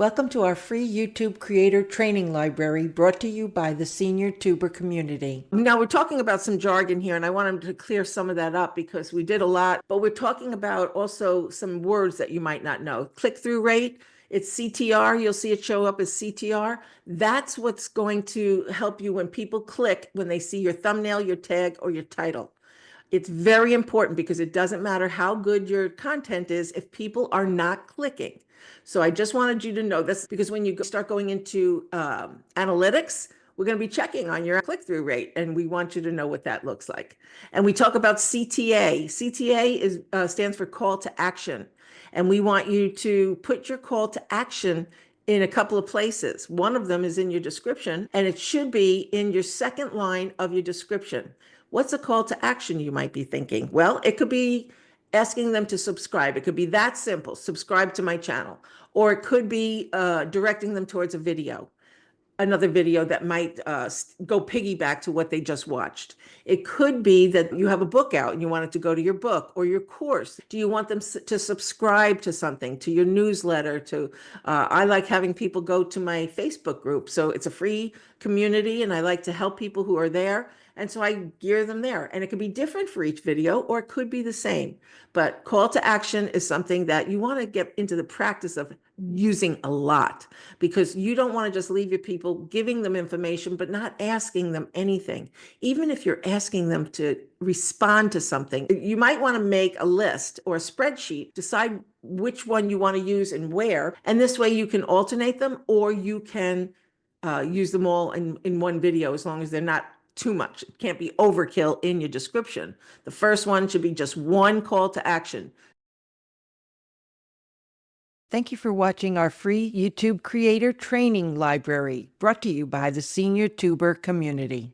Welcome to our free YouTube Creator Training Library brought to you by the Senior Tuber community. Now, we're talking about some jargon here, and I wanted to clear some of that up because we did a lot, but we're talking about also some words that you might not know. Click-through rate, it's CTR. You'll see it show up as CTR. That's what's going to help you when people click, when they see your thumbnail, your tag, or your title. It's very important because it doesn't matter how good your content is if people are not clicking. So I just wanted you to know this because when you start going into analytics, we're going to be checking on your click-through rate, and we want you to know what that looks like. And we talk about CTA. CTA stands for call to action, and we want you to put your call to action in a couple of places. One of them is in your description, and it should be in your second line of your description. What's a call to action, you might be thinking? Well, it could be asking them to subscribe. It could be that simple, subscribe to my channel. Or it could be directing them towards a video, another video that might go piggyback to what they just watched. It could be that you have a book out and you want it to go to your book or your course. Do you want them to subscribe to something, to your newsletter? I like having people go to my Facebook group. So it's a free community and I like to help people who are there. And so I gear them there, and it could be different for each video or it could be the same. But call to action is something that you want to get into the practice of using a lot, because you don't want to just leave your people giving them information but not asking them anything. Even if you're asking them to respond to something, you might want to make a list or a spreadsheet, decide which one you want to use and where, and this way you can alternate them, or you can use them all in one video, as long as they're not too much. It can't be overkill in your description. The first one should be just one call to action. Thank you for watching our free YouTube Creator Training Library brought to you by the Senior Tuber community.